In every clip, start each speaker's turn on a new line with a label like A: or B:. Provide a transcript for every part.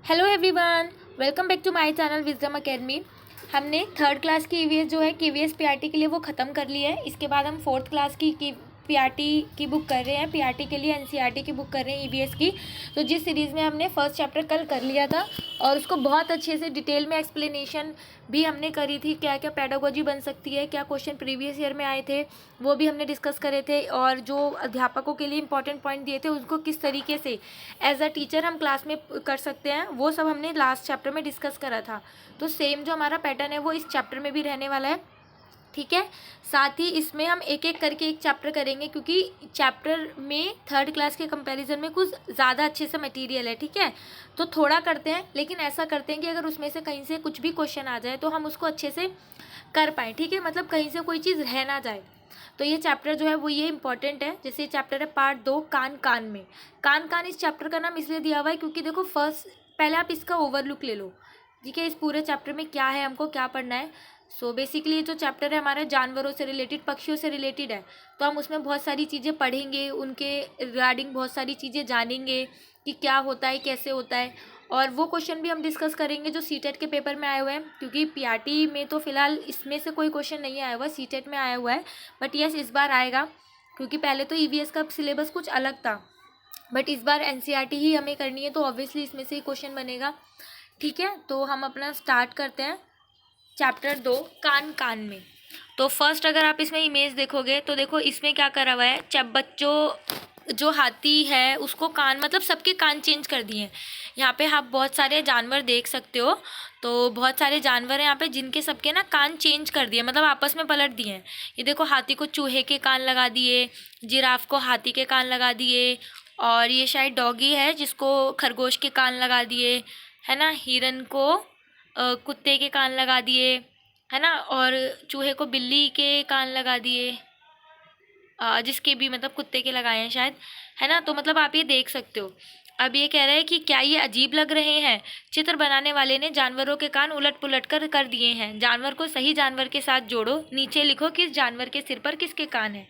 A: Hello everyone, welcome back to my channel wisdom academy. हमने third class की EVS जो है केवीएस पीआरटी के लिए वो ख़त्म कर लिया है। इसके बाद हम फोर्थ क्लास की पीआरटी की बुक कर रहे हैं। पीआरटी के लिए एनसीईआरटी की बुक कर रहे हैं ईवीएस की। तो जिस सीरीज़ में हमने फर्स्ट चैप्टर कल कर लिया था और उसको बहुत अच्छे से डिटेल में एक्सप्लेनेशन भी हमने करी थी, क्या क्या पेडागोजी बन सकती है, क्या क्वेश्चन प्रीवियस ईयर में आए थे वो भी हमने डिस्कस करे थे, और जो अध्यापकों के लिए इंपॉर्टेंट पॉइंट दिए थे उसको किस तरीके से एज अ टीचर हम क्लास में कर सकते हैं, वो सब हमने लास्ट चैप्टर में डिस्कस करा था। तो सेम जो हमारा पैटर्न है वो इस चैप्टर में भी रहने वाला है, ठीक है। साथ ही इसमें हम एक एक करके एक चैप्टर करेंगे, क्योंकि चैप्टर में थर्ड क्लास के कंपैरिजन में कुछ ज़्यादा अच्छे से मटेरियल है, ठीक है। तो थोड़ा करते हैं, लेकिन ऐसा करते हैं कि अगर उसमें से कहीं से कुछ भी क्वेश्चन आ जाए तो हम उसको अच्छे से कर पाएँ, ठीक है। मतलब कहीं से कोई चीज़ रह ना जाए। तो ये चैप्टर जो है वो ये इंपॉर्टेंट है। जैसे ये चैप्टर है पार्ट 2 कान कान में। कान कान इस चैप्टर का नाम इसलिए दिया हुआ है क्योंकि देखो पहले आप इसका ओवरलुक ले लो, ठीक है। इस पूरे चैप्टर में क्या है, हमको क्या पढ़ना है। सो बेसिकली ये जो चैप्टर है हमारा जानवरों से रिलेटेड, पक्षियों से रिलेटेड है। तो हम उसमें बहुत सारी चीज़ें पढ़ेंगे, उनके रिगार्डिंग बहुत सारी चीज़ें जानेंगे कि क्या होता है, कैसे होता है। और वो क्वेश्चन भी हम डिस्कस करेंगे जो सीटेट के पेपर में आए हुए हैं, क्योंकि पीआरटी में तो फिलहाल इसमें से कोई क्वेश्चन नहीं आया हुआ, सीटेट में आया हुआ है। बट यस, इस बार आएगा, क्योंकि पहले तो ईवीएस का सिलेबस कुछ अलग था, बट इस बार एनसीईआरटी ही हमें करनी है, तो ऑब्वियसली इसमें से ही क्वेश्चन बनेगा, ठीक है। तो हम अपना स्टार्ट करते हैं चैप्टर 2 कान कान में। तो फर्स्ट अगर आप इसमें इमेज देखोगे तो देखो इसमें क्या करा हुआ है, जब बच्चों जो हाथी है उसको कान, मतलब सबके कान चेंज कर दिए हैं। यहाँ पे आप बहुत सारे जानवर देख सकते हो। तो बहुत सारे जानवर हैं यहाँ पे जिनके सबके ना कान चेंज कर दिए, मतलब आपस में पलट दिए हैं। ये देखो हाथी को चूहे के कान लगा दिए, जिराफ को हाथी के कान लगा दिए, और ये शायद डॉगी है जिसको खरगोश के कान लगा दिए, है ना। हिरन को कुत्ते के कान लगा दिए, है ना। और चूहे को बिल्ली के कान लगा दिए, जिसके भी मतलब कुत्ते के लगाए हैं शायद, है ना। तो मतलब आप ये देख सकते हो। अब ये कह रहा है कि क्या ये अजीब लग रहे हैं। चित्र बनाने वाले ने जानवरों के कान उलट पुलट कर दिए हैं। जानवर को सही जानवर के साथ जोड़ो, नीचे लिखो किस जानवर के सिर पर किसके कान है,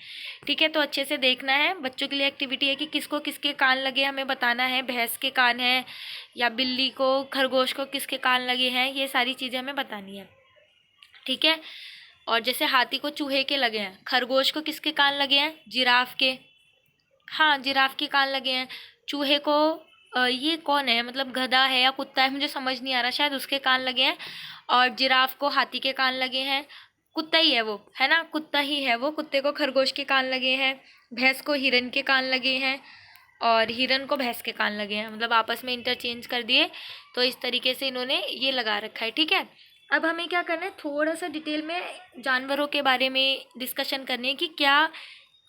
A: ठीक है। तो अच्छे से देखना है, बच्चों के लिए एक्टिविटी है कि किसको किसके कान लगे हमें बताना है। भैंस के कान है या बिल्ली को, खरगोश को किसके कान लगे हैं, ये सारी चीज़ें हमें बतानी है, ठीक है। और जैसे हाथी को चूहे के लगे हैं, खरगोश को किसके कान लगे हैं, जिराफ के, हाँ जिराफ के कान लगे हैं। चूहे को ये कौन है, मतलब गधा है या कुत्ता है मुझे समझ नहीं आ रहा, शायद उसके कान लगे हैं। और जिराफ को हाथी के कान लगे हैं, कुत्ता ही है वो, है ना, कुत्ता ही है वो। कुत्ते को खरगोश के कान लगे हैं। भैंस को हिरन के कान लगे हैं, और हिरन को भैंस के कान लगे हैं, मतलब आपस में इंटरचेंज कर दिए। तो इस तरीके से इन्होंने ये लगा रखा है, ठीक है। अब हमें क्या करना है, थोड़ा सा डिटेल में जानवरों के बारे में डिस्कशन करनी है कि क्या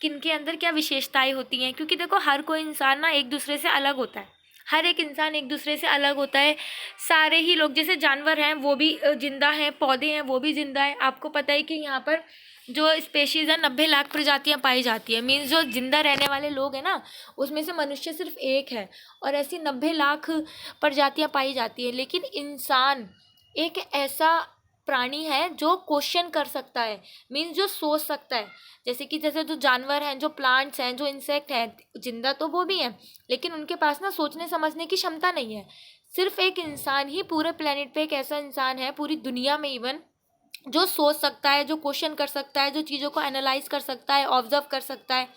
A: किनके अंदर क्या विशेषताएं होती हैं। क्योंकि देखो हर कोई इंसान ना एक दूसरे से अलग होता है, हर एक इंसान एक दूसरे से अलग होता है। सारे ही लोग, जैसे जानवर हैं वो भी जिंदा हैं, पौधे हैं वो भी जिंदा हैं। आपको पता है कि यहाँ पर जो स्पेशीज़ है 90 लाख प्रजातियाँ पाई जाती है। मीन्स जो जिंदा रहने वाले लोग हैं ना, उसमें से मनुष्य सिर्फ एक है, और ऐसी 90 लाख प्रजातियाँ पाई जाती है। लेकिन इंसान एक ऐसा प्राणी है जो क्वेश्चन कर सकता है, मीन्स जो सोच सकता है। जैसे जो जानवर हैं, जो प्लांट्स हैं, जो इंसेक्ट हैं, जिंदा तो वो भी हैं, लेकिन उनके पास ना सोचने समझने की क्षमता नहीं है। सिर्फ एक इंसान ही पूरे प्लेनेट पे एक ऐसा इंसान है, पूरी दुनिया में इवन, जो सोच सकता है, जो क्वेश्चन कर सकता है, जो चीज़ों को एनालाइज कर सकता है, ऑब्जर्व कर सकता है,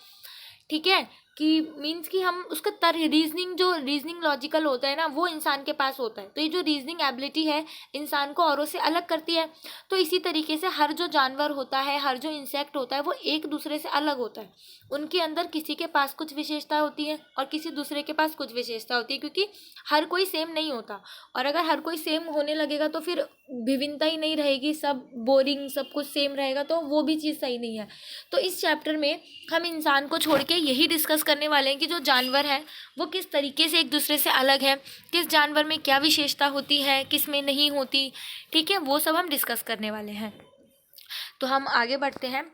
A: ठीक है। कि मीन्स कि हम उसका रीजनिंग, जो रीजनिंग लॉजिकल होता है ना, वो इंसान के पास होता है। तो ये जो रीजनिंग एबिलिटी है इंसान को औरों से अलग करती है। तो इसी तरीके से हर जो जानवर होता है, हर जो इंसेक्ट होता है, वो एक दूसरे से अलग होता है। उनके अंदर किसी के पास कुछ विशेषता होती है और किसी दूसरे के पास कुछ विशेषता होती है, क्योंकि हर कोई सेम नहीं होता। और अगर हर कोई सेम होने लगेगा तो फिर विभिन्नता ही नहीं रहेगी, सब बोरिंग, सब कुछ सेम रहेगा, तो वो भी चीज़ सही नहीं है। तो इस चैप्टर में हम इंसान को छोड़ के यही डिस्कस करने वाले हैं कि जो जानवर हैं वो किस तरीके से एक दूसरे से अलग है, किस जानवर में क्या विशेषता होती है, किस में नहीं होती, ठीक है। वो सब हम डिस्कस करने वाले हैं। तो हम आगे बढ़ते हैं।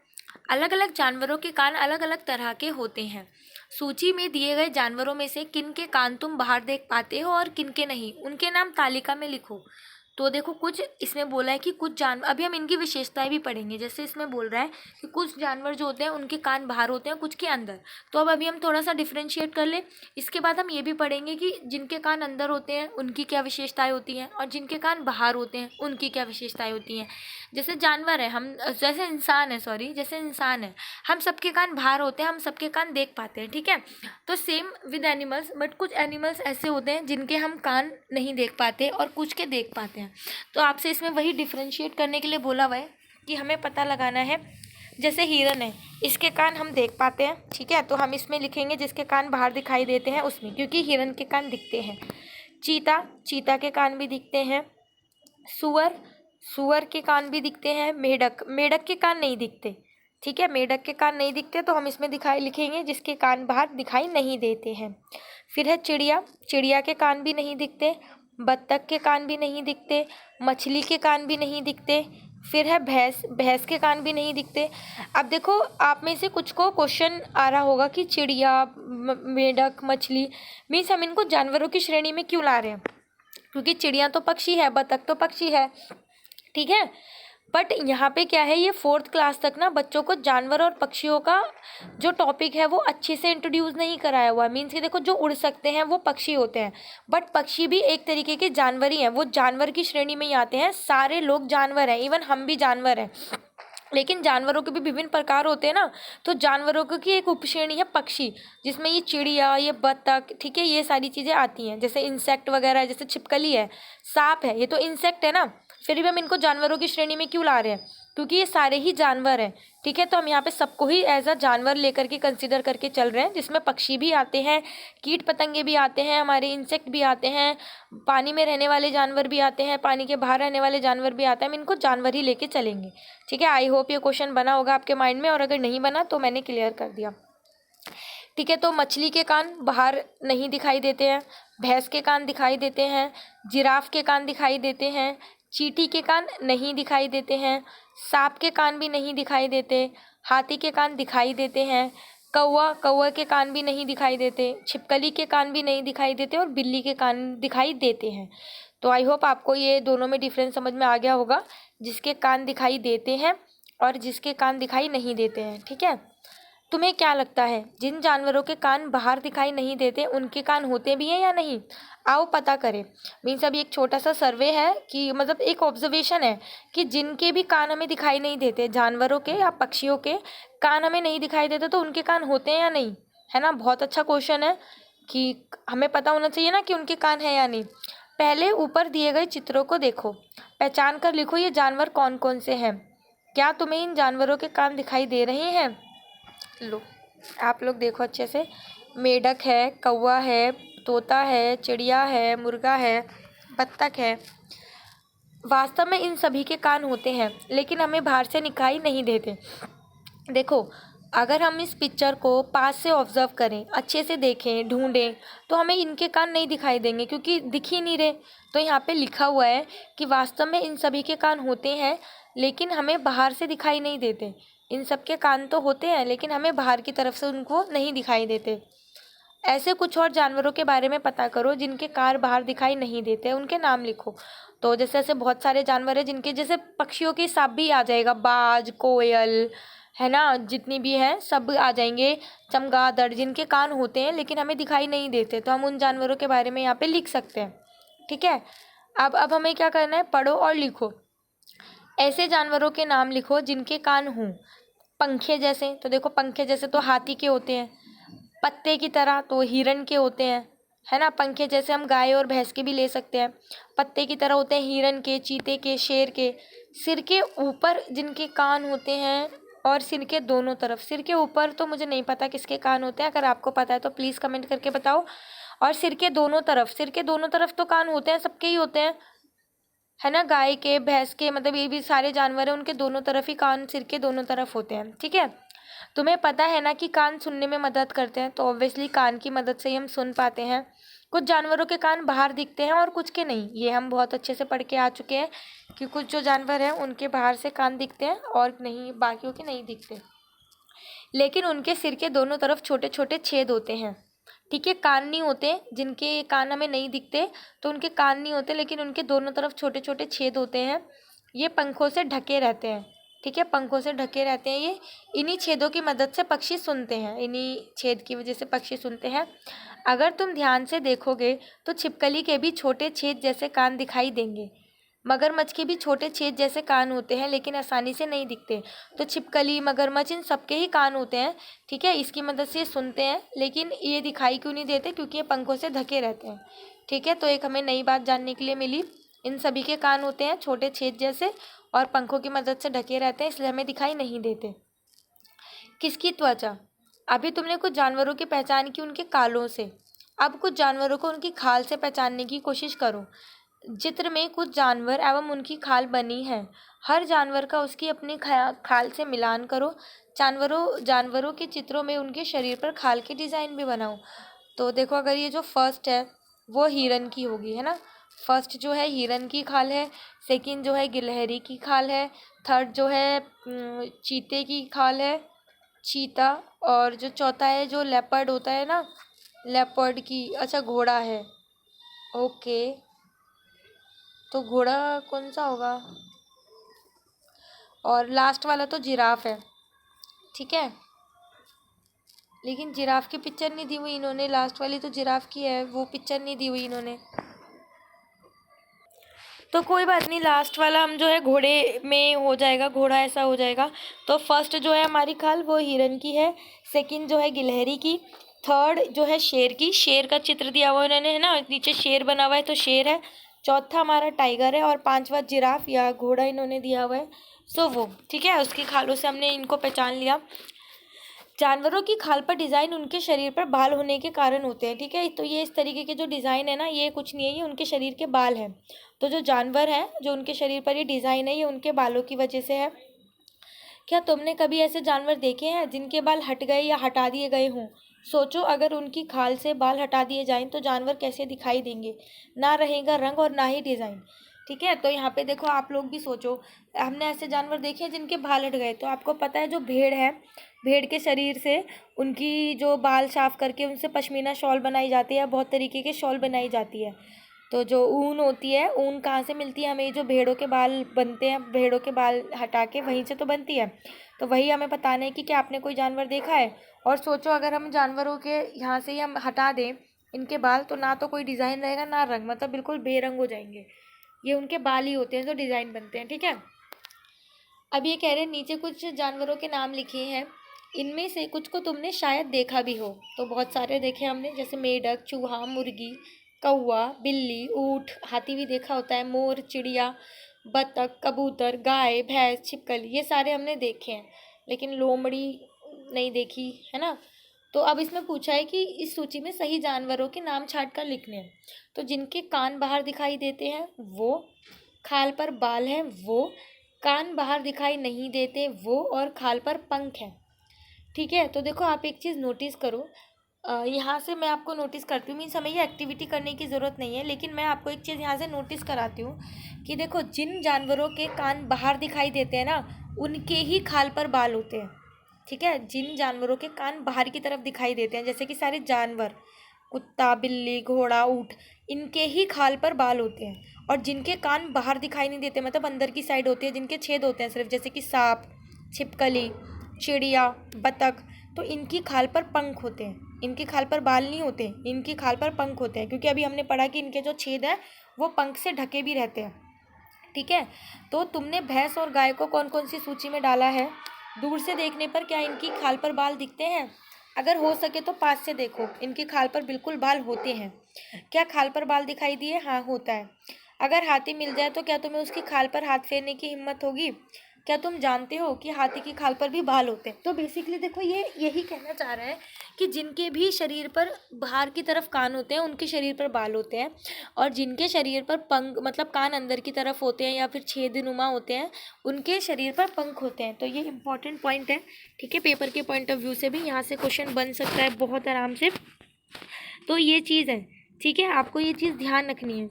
A: अलग अलग जानवरों के कान अलग अलग तरह के होते हैं। सूची में दिए गए जानवरों में से किन के कान तुम बाहर देख पाते हो और किन के नहीं, उनके नाम तालिका में लिखो। तो देखो कुछ इसमें बोला है कि कुछ जानवर, अभी हम इनकी विशेषताएं भी पढ़ेंगे। जैसे इसमें बोल रहा है कि कुछ जानवर जो होते हैं उनके कान बाहर होते हैं, कुछ के अंदर। तो अब अभी हम थोड़ा सा डिफ्रेंशिएट कर ले। इसके बाद हम ये भी पढ़ेंगे कि जिनके कान अंदर होते हैं उनकी क्या विशेषताएं होती हैं और जिनके कान बाहर होते हैं उनकी क्या विशेषताएं होती हैं। जैसे जानवर है, हम जैसे इंसान है, सॉरी जैसे इंसान है, हम सबके कान बाहर होते हैं, हम सबके कान देख पाते हैं, ठीक है। तो सेम विद एनिमल्स, बट कुछ एनिमल्स ऐसे होते हैं जिनके हम कान नहीं देख पाते और कुछ के देख पाते हैं। तो आपसे इसमें वही डिफ्रेंशिएट करने के लिए बोला हुआ है कि हमें पता लगाना है। जैसे हिरन है, इसके कान हम देख पाते हैं, ठीक है, तो हम इसमें लिखेंगे जिसके कान बाहर दिखाई देते हैं उसमें, क्योंकि हिरन के कान दिखते हैं। चीता, चीता के कान भी दिखते हैं। सुअर, सुअर के कान भी दिखते हैं। मेढक, मेढक के कान नहीं दिखते, ठीक है, मेढक के कान नहीं दिखते, तो हम इसमें लिखेंगे जिसके कान बाहर दिखाई नहीं देते हैं। फिर है चिड़िया, चिड़िया के कान भी नहीं दिखते। बत्तख के कान भी नहीं दिखते। मछली के कान भी नहीं दिखते। फिर है भैंस, भैंस के कान भी नहीं दिखते। अब देखो आप में से कुछ को क्वेश्चन आ रहा होगा कि चिड़िया, मेढक, मछली, मीन्स हम इनको जानवरों की श्रेणी में क्यों ला रहे हैं, क्योंकि चिड़िया तो पक्षी है, बत्तख तो पक्षी है, ठीक है। बट यहाँ पे क्या है, ये 4th क्लास तक ना बच्चों को जानवर और पक्षियों का जो टॉपिक है वो अच्छे से इंट्रोड्यूस नहीं कराया हुआ। मीन्स कि देखो जो उड़ सकते हैं वो पक्षी होते हैं, बट पक्षी भी एक तरीके के जानवर ही हैं, वो जानवर की श्रेणी में ही आते हैं। सारे लोग जानवर हैं, इवन हम भी जानवर हैं, लेकिन जानवरों के भी विभिन्न प्रकार होते हैं ना। तो जानवरों की एक उपश्रेणी है पक्षी, जिसमें ये चिड़िया, ये बत्तख, ठीक है, ये सारी चीज़ें आती हैं। जैसे इंसेक्ट वगैरह, जैसे छिपकली है, सांप है, ये तो इंसेक्ट है ना, फिर भी हम इनको जानवरों की श्रेणी में क्यों ला रहे हैं, क्योंकि ये सारे ही जानवर हैं, ठीक है। तो हम यहाँ पे सबको ही एज अ जानवर लेकर के कंसिडर करके चल रहे हैं, जिसमें पक्षी भी आते हैं, कीट पतंगे भी आते हैं, हमारे इंसेक्ट भी आते हैं, पानी में रहने वाले जानवर भी आते हैं, पानी के बाहर रहने वाले जानवर भी आते हैं। हम इनको जानवर ही लेके चलेंगे, ठीक है। आई होप ये क्वेश्चन बना होगा आपके माइंड में, और अगर नहीं बना तो मैंने क्लियर कर दिया, ठीक है। तो मछली के कान बाहर नहीं दिखाई देते हैं, भैंस के कान दिखाई देते हैं, जिराफ के कान दिखाई देते हैं, चींटी के कान नहीं दिखाई देते हैं, सांप के कान भी नहीं दिखाई देते, हाथी के कान दिखाई देते हैं, कौवा, कौवा के कान भी नहीं दिखाई देते, छिपकली के कान भी नहीं दिखाई देते, और बिल्ली के कान दिखाई देते हैं। तो आई होप आपको ये दोनों में डिफरेंस समझ में आ गया होगा, जिसके कान दिखाई देते हैं और जिसके कान दिखाई नहीं देते हैं, ठीक है। तुम्हें क्या लगता है, जिन जानवरों के कान बाहर दिखाई नहीं देते उनके कान होते भी हैं या नहीं? आओ पता करें। मीन्स अभी एक छोटा सा सर्वे है कि मतलब एक ऑब्जर्वेशन है कि जिनके भी कान हमें दिखाई नहीं देते, जानवरों के या पक्षियों के कान हमें नहीं दिखाई देते, तो उनके कान होते हैं या नहीं, है ना। बहुत अच्छा क्वेश्चन है कि हमें पता होना चाहिए ना कि उनके कान है या नहीं। पहले ऊपर दिए गए चित्रों को देखो, पहचान कर लिखो ये जानवर कौन कौन से हैं। क्या तुम्हें इन जानवरों के कान दिखाई दे रहे हैं? लो आप लोग देखो अच्छे से, मेढक है, कौवा है, तोता है, चिड़िया है, मुर्गा है, बत्तख है। वास्तव में इन सभी के कान होते हैं, लेकिन हमें बाहर से दिखाई नहीं देते। देखो अगर हम इस पिक्चर को पास से ऑब्जर्व करें, अच्छे से देखें, ढूंढें, तो हमें इनके कान नहीं दिखाई देंगे, क्योंकि दिख ही नहीं रहे। तो यहाँ पे लिखा हुआ है कि वास्तव में इन सभी के कान होते हैं, लेकिन हमें बाहर से दिखाई नहीं देते। इन सब के कान तो होते हैं, लेकिन हमें बाहर की तरफ से उनको नहीं दिखाई देते। ऐसे कुछ और जानवरों के बारे में पता करो जिनके कान बाहर दिखाई नहीं देते, उनके नाम लिखो। तो जैसे ऐसे बहुत सारे जानवर हैं जिनके, जैसे पक्षियों के हिसाब भी आ जाएगा, बाज, कोयल, है ना, जितनी भी हैं सब आ जाएंगे, चमगादड़, जिनके कान होते हैं लेकिन हमें दिखाई नहीं देते, तो हम उन जानवरों के बारे में यहाँ पे लिख सकते हैं, ठीक है। अब हमें क्या करना है, पढ़ो और लिखो। ऐसे जानवरों के नाम लिखो जिनके कान हों। पंखे जैसे, तो देखो पंखे जैसे तो हाथी के होते हैं, पत्ते की तरह तो हिरन के होते हैं, है ना। पंखे जैसे हम गाय और भैंस के भी ले सकते हैं। पत्ते की तरह होते हैं हिरन के, चीते के, शेर के। सिर के ऊपर जिनके कान होते हैं, और सिर के दोनों तरफ, सिर के ऊपर तो मुझे नहीं पता किसके कान होते हैं, अगर आपको पता है तो प्लीज़ कमेंट करके बताओ। और सिर के दोनों तरफ, सिर के दोनों तरफ तो कान होते हैं, सबके ही होते हैं, है ना। गाय के, भैंस के, मतलब ये भी सारे जानवर हैं, उनके दोनों तरफ ही कान सिर के दोनों तरफ होते हैं, ठीक है। तुम्हें पता है ना कि कान सुनने में मदद करते हैं, तो ऑब्वियसली कान की मदद से ही हम सुन पाते हैं। कुछ जानवरों के कान बाहर दिखते हैं और कुछ के नहीं, ये हम बहुत अच्छे से पढ़ के आ चुके हैं कि कुछ जो जानवर हैं उनके बाहर से कान दिखते हैं और नहीं, बाकियों के नहीं दिखते, लेकिन उनके सिर के दोनों तरफ छोटे छोटे छेद होते हैं, ठीक है। कान नहीं होते, जिनके कान हमें नहीं दिखते तो उनके कान नहीं होते, लेकिन उनके दोनों तरफ छोटे छोटे छेद होते हैं। ये पंखों से ढके रहते हैं। ठीक है, पंखों से ढके रहते हैं ये। इन्हीं छेदों की मदद से पक्षी सुनते हैं, इन्हीं छेद की वजह से पक्षी सुनते हैं। अगर तुम ध्यान से देखोगे तो छिपकली के भी छोटे छेद जैसे कान दिखाई देंगे। मगरमच्छ के भी छोटे छेद जैसे कान होते हैं, लेकिन आसानी से नहीं दिखते। तो छिपकली, मगरमच्छ, इन सबके ही कान होते हैं। ठीक है, इसकी मदद से ये सुनते हैं, लेकिन ये दिखाई क्यों नहीं देते? क्योंकि ये पंखों से ढके रहते हैं। ठीक है, तो एक हमें नई बात जानने के लिए मिली। इन सभी के कान होते हैं छोटे छेद जैसे, और पंखों की मदद से ढके रहते हैं, इसलिए हमें दिखाई नहीं देते। किसकी त्वचा? अभी तुमने कुछ जानवरों की पहचान की उनके कालों से। अब कुछ जानवरों को उनकी खाल से पहचानने की कोशिश करो। चित्र में कुछ जानवर एवं उनकी खाल बनी है। हर जानवर का उसकी अपनी खाल से मिलान करो। जानवरों के चित्रों में उनके शरीर पर खाल के डिज़ाइन भी बनाओ। तो देखो, अगर ये जो फर्स्ट है वो हिरन की होगी, है ना। फर्स्ट जो है हिरन की खाल है, सेकंड जो है गिलहरी की खाल है, थर्ड जो है चीते की खाल है, चीता, और जो चौथा है जो लेपर्ड होता है ना, लेपर्ड की, अच्छा घोड़ा है। ओके, तो घोड़ा कौन सा होगा? और लास्ट वाला तो जिराफ है। ठीक है, लेकिन जिराफ की पिक्चर नहीं दी हुई इन्होंने। लास्ट वाली तो जिराफ की है, वो पिक्चर नहीं दी हुई इन्होंने। तो कोई बात नहीं, लास्ट वाला हम जो है घोड़े में हो जाएगा, घोड़ा ऐसा हो जाएगा। तो फर्स्ट जो है हमारी खाल वो हिरन की है, सेकंड जो है गिलहरी की, थर्ड जो है शेर की, शेर का चित्र दिया हुआ इन्होंने, है ना, नीचे शेर बना हुआ है तो शेर है। चौथा हमारा टाइगर है, और पांचवा जिराफ या घोड़ा इन्होंने दिया हुआ है। सो वो ठीक है, उसकी खालों से हमने इनको पहचान लिया। जानवरों की खाल पर डिज़ाइन उनके शरीर पर बाल होने के कारण होते हैं। ठीक है, तो ये इस तरीके के जो डिज़ाइन है ना, ये कुछ नहीं है, ये उनके शरीर के बाल हैं। तो जो जानवर हैं, जो उनके शरीर पर ये डिज़ाइन है, ये उनके बालों की वजह से है। क्या तुमने कभी ऐसे जानवर देखे हैं जिनके बाल हट गए या हटा दिए गए हों? सोचो, अगर उनकी खाल से बाल हटा दिए जाएं तो जानवर कैसे दिखाई देंगे? ना रहेगा रंग और ना ही डिज़ाइन। ठीक है, तो यहाँ पे देखो, आप लोग भी सोचो। हमने ऐसे जानवर देखे हैं जिनके बाल हट गए। तो आपको पता है, जो भेड़ है, भेड़ के शरीर से उनकी जो बाल साफ करके उनसे पश्मीना शॉल बनाई जाती है, बहुत तरीके के शॉल बनाई जाती है। तो जो ऊन होती है, ऊन कहाँ से मिलती है हमें? जो भेड़ों के बाल बनते हैं, भेड़ों के बाल हटा के वहीं से तो बनती है। तो वही हमें बताना है कि क्या आपने कोई जानवर देखा है। और सोचो, अगर हम जानवरों के यहाँ से ही हम हटा दें इनके बाल, तो ना तो कोई डिज़ाइन रहेगा ना रंग, मतलब बिल्कुल बेरंग हो जाएंगे। ये उनके बाल ही होते हैं जो डिज़ाइन बनते हैं। ठीक है, अब ये कह रहे हैं नीचे कुछ जानवरों के नाम लिखे हैं, इनमें से कुछ को तुमने शायद देखा भी हो। तो बहुत सारे देखे हमने, जैसे मेढक, चूहा, मुर्गी, कौवा, बिल्ली, ऊँट, हाथी भी देखा होता है, मोर, चिड़िया, बतख, कबूतर, गाय, भैंस, छिपकली, ये सारे हमने देखे हैं। लेकिन लोमड़ी नहीं देखी, है ना। तो अब इसमें पूछा है कि इस सूची में सही जानवरों के नाम छाट कर लिखने हैं। तो जिनके कान बाहर दिखाई देते हैं वो, खाल पर बाल हैं वो, कान बाहर दिखाई नहीं देते वो, और खाल पर पंख है। ठीक है, तो देखो, आप एक चीज़ नोटिस करो। यहाँ से मैं आपको नोटिस करती हूँ, मीन्स हमें ये एक्टिविटी करने की ज़रूरत नहीं है, लेकिन मैं आपको एक चीज़ यहाँ से नोटिस कराती हूँ कि देखो, जिन जानवरों के कान बाहर दिखाई देते हैं ना, उनके ही खाल पर बाल होते हैं। ठीक है, जिन जानवरों के कान बाहर की तरफ दिखाई देते हैं, जैसे कि सारे जानवर, कुत्ता, बिल्ली, घोड़ा, ऊँट, इनके ही खाल पर बाल होते हैं। और जिनके कान बाहर दिखाई नहीं देते, मतलब अंदर की साइड होती है, जिनके छेद होते हैं सिर्फ, जैसे कि सांप, छिपकली, चिड़िया, बतख, तो इनकी खाल पर पंख होते हैं। इनकी खाल पर बाल नहीं होते, इनकी खाल पर पंख होते हैं, क्योंकि अभी हमने पढ़ा कि इनके जो छेद हैं वो पंख से ढके भी रहते हैं। ठीक है, तो तुमने भैंस और गाय को कौन कौन सी सूची में डाला है? दूर से देखने पर क्या इनकी खाल पर बाल दिखते हैं? अगर हो सके तो पास से देखो, इनकी खाल पर बिल्कुल बाल होते हैं। क्या खाल पर बाल दिखाई दिए? हाँ, होता है। अगर हाथी मिल जाए तो क्या तुम्हें उसकी खाल पर हाथ फेरने की हिम्मत होगी? क्या तुम जानते हो कि हाथी की खाल पर भी बाल होते हैं? तो बेसिकली देखो, ये यही कहना चाह रहा है कि जिनके भी शरीर पर बाहर की तरफ कान होते हैं, उनके शरीर पर बाल होते हैं, और जिनके शरीर पर पंख, मतलब कान अंदर की तरफ होते हैं या फिर छेदनुमा होते हैं, उनके शरीर पर पंख होते हैं। तो ये इंपॉर्टेंट पॉइंट है। ठीक है, पेपर के पॉइंट ऑफ व्यू से भी यहाँ से क्वेश्चन बन सकता है बहुत आराम से। तो ये चीज़ है। ठीक है, आपको ये चीज़ ध्यान रखनी है।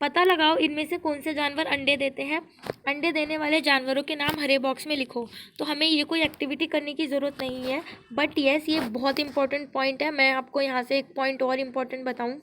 A: पता लगाओ इनमें से कौन से जानवर अंडे देते हैं। अंडे देने वाले जानवरों के नाम हरे बॉक्स में लिखो। तो हमें ये कोई एक्टिविटी करने की ज़रूरत नहीं है, बट येस ये बहुत इंपॉर्टेंट पॉइंट है। मैं आपको यहाँ से एक पॉइंट और इम्पॉर्टेंट बताऊँ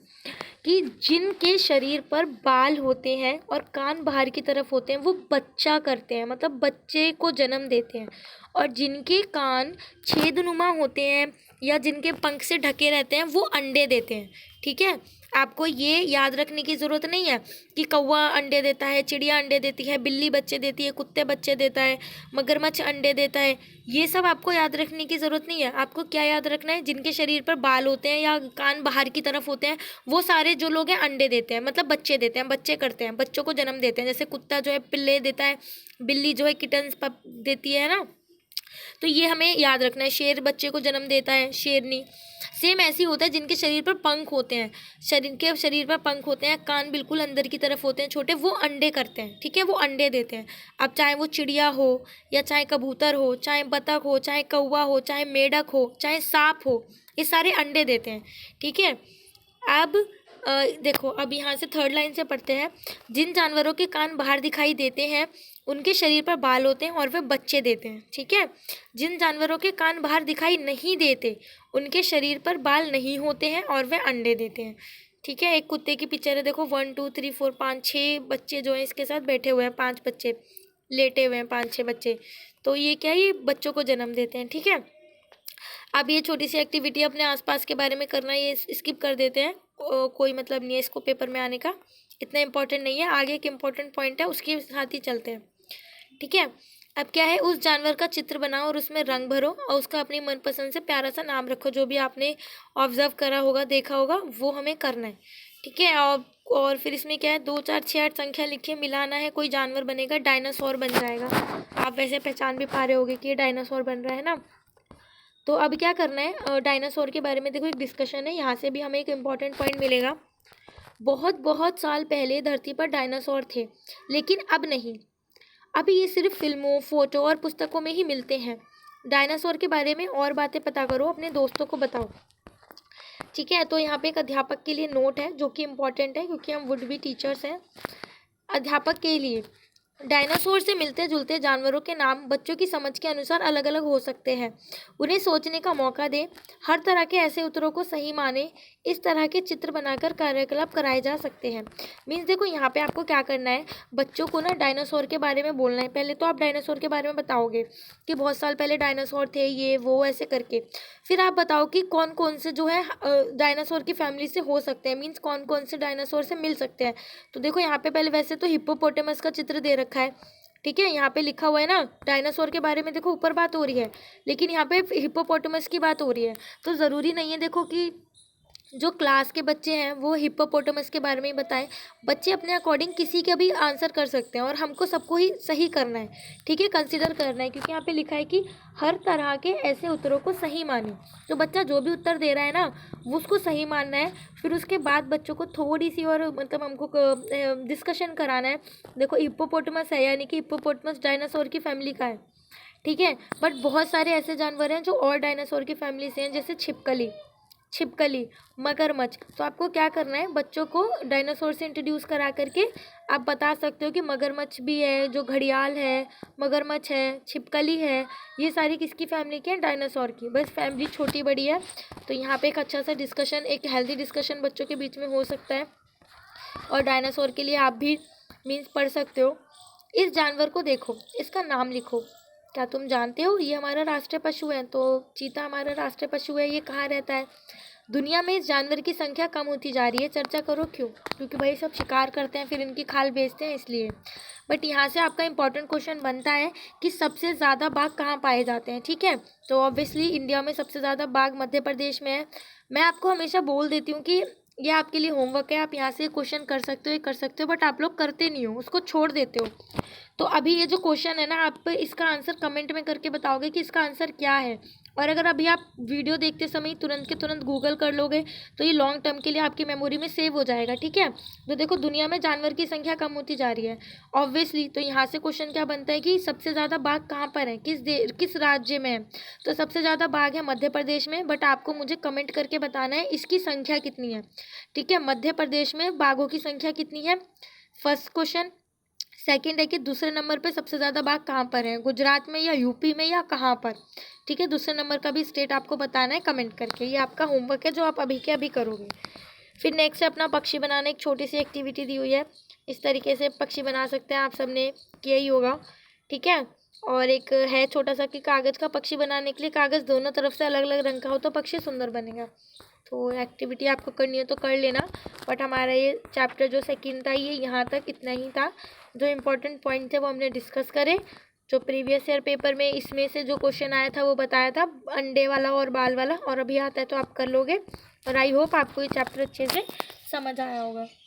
A: कि जिनके शरीर पर बाल होते हैं और कान बाहर की तरफ होते हैं वो बच्चा करते हैं, मतलब बच्चे को जन्म देते हैं। और जिनके कान छेदनुमा होते हैं या जिनके पंख से ढके रहते हैं वो अंडे देते हैं। ठीक है, आपको ये याद रखने की ज़रूरत नहीं है कि कौवा अंडे देता है, चिड़िया अंडे देती है, बिल्ली बच्चे देती है, कुत्ते बच्चे देता है, मगरमच्छ अंडे देता है। ये सब आपको याद रखने की ज़रूरत नहीं है। आपको क्या याद रखना है, जिनके शरीर पर बाल होते हैं या कान बाहर की तरफ होते हैं वो सारे जो लोग हैं अंडे देते हैं, मतलब बच्चे देते हैं, बच्चे करते हैं, बच्चों को जन्म देते हैं। जैसे कुत्ता जो है पिल्ले देता है, बिल्ली जो है किटन्स पप देती है ना, तो ये हमें याद रखना है। शेर बच्चे को जन्म देता है, शेरनी। सेम ऐसे ही होता है जिनके शरीर पर पंख होते हैं, शरीर पर पंख होते हैं, कान बिल्कुल अंदर की तरफ होते हैं छोटे, वो अंडे करते हैं। ठीक है, वो अंडे देते हैं। अब चाहे वो चिड़िया हो या चाहे कबूतर हो, चाहे बतख हो, चाहे कौवा हो, चाहे मेढक हो, चाहे सांप हो, ये सारे अंडे देते हैं। ठीक है, अब देखो, अब यहाँ से थर्ड लाइन से पढ़ते हैं। जिन जानवरों के कान बाहर दिखाई देते हैं उनके शरीर पर बाल होते हैं और वे बच्चे देते हैं। ठीक है, जिन जानवरों के कान बाहर दिखाई नहीं देते उनके शरीर पर बाल नहीं होते हैं और वे अंडे देते हैं। ठीक है, एक कुत्ते की पिक्चर है, देखो 1 2 3 4 5 6 बच्चे जो हैं इसके साथ बैठे हुए हैं, 5 बच्चे लेटे हुए हैं, 5 6 बच्चे। तो ये क्या है, ये बच्चों को जन्म देते हैं। ठीक है, अब ये छोटी सी एक्टिविटी अपने आसपास के बारे में करना, ये स्किप कर देते हैं, कोई मतलब नहीं है इसको पेपर में आने का, इतना इम्पोर्टेंट नहीं है। आगे एक इम्पोर्टेंट पॉइंट है उसके साथ ही चलते हैं। ठीक है, अब क्या है, उस जानवर का चित्र बनाओ और उसमें रंग भरो और उसका अपनी मनपसंद से प्यारा सा नाम रखो। जो भी आपने ऑब्जर्व करा होगा, देखा होगा, वो हमें करना है। ठीक है, और फिर इसमें क्या है, 2 4 6 8 संख्या लिखिए, मिलाना है, कोई जानवर बनेगा, डायनासोर बन जाएगा। आप वैसे पहचान भी पा रहे होगे कि ये डायनासोर बन रहा है ना। तो अब क्या करना है, डायनासोर के बारे में देखो एक डिस्कशन है, यहाँ से भी हमें एक इम्पॉर्टेंट पॉइंट मिलेगा। बहुत बहुत साल पहले धरती पर डायनासोर थे, लेकिन अब नहीं। अभी ये सिर्फ फिल्मों, फोटो और पुस्तकों में ही मिलते हैं। डायनासोर के बारे में और बातें पता करो, अपने दोस्तों को बताओ। ठीक है, तो यहाँ पे एक अध्यापक के लिए नोट है जो कि इम्पोर्टेंट है, क्योंकि हम वुड बी टीचर्स हैं। अध्यापक के लिए, डायनासोर से मिलते जुलते जानवरों के नाम बच्चों की समझ के अनुसार अलग अलग हो सकते हैं। उन्हें सोचने का मौका दें, हर तरह के ऐसे उत्तरों को सही माने। इस तरह के चित्र बनाकर कार्यकलाप कराए जा सकते हैं। मीन्स देखो, यहाँ पे आपको क्या करना है, बच्चों को ना डायनासोर के बारे में बोलना है। पहले तो आप डायनासोर के बारे में बताओगे कि बहुत साल पहले डायनासोर थे, ये वो ऐसे करके। फिर आप बताओ कि कौन कौन से जो है डायनासोर की फैमिली से हो सकते हैं, मीन्स कौन कौन से डायनासोर से मिल सकते हैं। तो देखो यहाँ पे पहले वैसे तो हिप्पोपोटेमस का चित्र दे रखा है। ठीक है, यहाँ पे लिखा हुआ है ना डायनासोर के बारे में, देखो ऊपर बात हो रही है, लेकिन यहाँ पे हिप्पोपोटेमस की बात हो रही है। तो ज़रूरी नहीं है देखो कि जो क्लास के बच्चे हैं वो हिप्पोपोटेमस के बारे में ही बताएं। बच्चे अपने अकॉर्डिंग किसी का भी आंसर कर सकते हैं और हमको सबको ही सही करना है। ठीक है, कंसिडर करना है, क्योंकि यहाँ पे लिखा है कि हर तरह के ऐसे उत्तरों को सही माने। तो बच्चा जो भी उत्तर दे रहा है ना वो उसको सही मानना है। फिर उसके बाद बच्चों को थोड़ी सी और मतलब हमको डिस्कशन कराना है। देखो हिप्पोपोटेमस है, यानी कि हिप्पोपोटेमस डायनासोर की फैमिली का है। ठीक है, बट बहुत सारे ऐसे जानवर हैं जो और डायनासोर की फैमिली से हैं, जैसे छिपकली, मगरमच्छ। तो आपको क्या करना है, बच्चों को डायनासोर से इंट्रोड्यूस करा करके आप बता सकते हो कि मगरमच्छ भी है, जो घड़ियाल है, मगरमच्छ है, छिपकली है, ये सारी किसकी फैमिली की है, डायनासोर की। बस फैमिली छोटी बड़ी है। तो यहाँ पे एक अच्छा सा डिस्कशन, एक हेल्दी डिस्कशन बच्चों के बीच में हो सकता है। और डायनासोर के लिए आप भी मीन्स पढ़ सकते हो। इस जानवर को देखो, इसका नाम लिखो। क्या तुम जानते हो ये हमारा राष्ट्रीय पशु है? तो चीता हमारा राष्ट्रीय पशु है। ये कहाँ रहता है? दुनिया में इस जानवर की संख्या कम होती जा रही है। चर्चा करो क्यों? क्योंकि भाई सब शिकार करते हैं फिर इनकी खाल बेचते हैं, इसलिए। बट यहाँ से आपका इंपॉर्टेंट क्वेश्चन बनता है कि सबसे ज़्यादा बाघ कहाँ पाए जाते हैं। ठीक है, तो ऑब्वियसली इंडिया में सबसे ज़्यादा बाघ मध्य प्रदेश में है। मैं आपको हमेशा बोल देती हूँ कि ये आपके लिए होमवर्क है, आप यहाँ से क्वेश्चन कर सकते हो, ये कर सकते हो, बट आप लोग करते नहीं हो, उसको छोड़ देते हो। तो अभी ये जो क्वेश्चन है ना, आप इसका आंसर कमेंट में करके बताओगे कि इसका आंसर क्या है। और अगर अभी आप वीडियो देखते समय तुरंत के तुरंत गूगल कर लोगे तो ये लॉन्ग टर्म के लिए आपकी मेमोरी में सेव हो जाएगा, ठीक है। तो देखो दुनिया में जानवर की संख्या कम होती जा रही है ऑब्वियसली, तो यहाँ से क्वेश्चन क्या बनता है कि सबसे ज़्यादा बाघ कहाँ पर है, किस राज्य में है। तो सबसे ज़्यादा बाघ है मध्य प्रदेश में, बट आपको मुझे कमेंट करके बताना है इसकी संख्या कितनी है, ठीक है। मध्य प्रदेश में बाघों की संख्या कितनी है, फर्स्ट क्वेश्चन। सेकंड है कि दूसरे नंबर पे सबसे ज़्यादा बाघ कहाँ पर है, गुजरात में या यूपी में या कहाँ पर, ठीक है। दूसरे नंबर का भी स्टेट आपको बताना है कमेंट करके, ये आपका होमवर्क है जो आप अभी के अभी करोगे। फिर नेक्स्ट है अपना पक्षी बनाने, एक छोटी सी एक्टिविटी दी हुई है, इस तरीके से पक्षी बना सकते हैं आप, सबने किया ही होगा, ठीक है। और एक है छोटा सा कि कागज़ का पक्षी बनाने के लिए कागज़ दोनों तरफ से अलग अलग रंग का हो तो पक्षी सुंदर बनेगा। तो एक्टिविटी आपको करनी है तो कर लेना, बट हमारा ये चैप्टर जो सेकंड था ये यहाँ तक इतना ही था। जो इम्पोर्टेंट पॉइंट थे वो हमने डिस्कस करे, जो प्रीवियस ईयर पेपर में इसमें से जो क्वेश्चन आया था वो बताया था, अंडे वाला और बाल वाला, और अभी आता है तो आप कर लोगे। और आई होप आपको ये चैप्टर अच्छे से समझ आया होगा।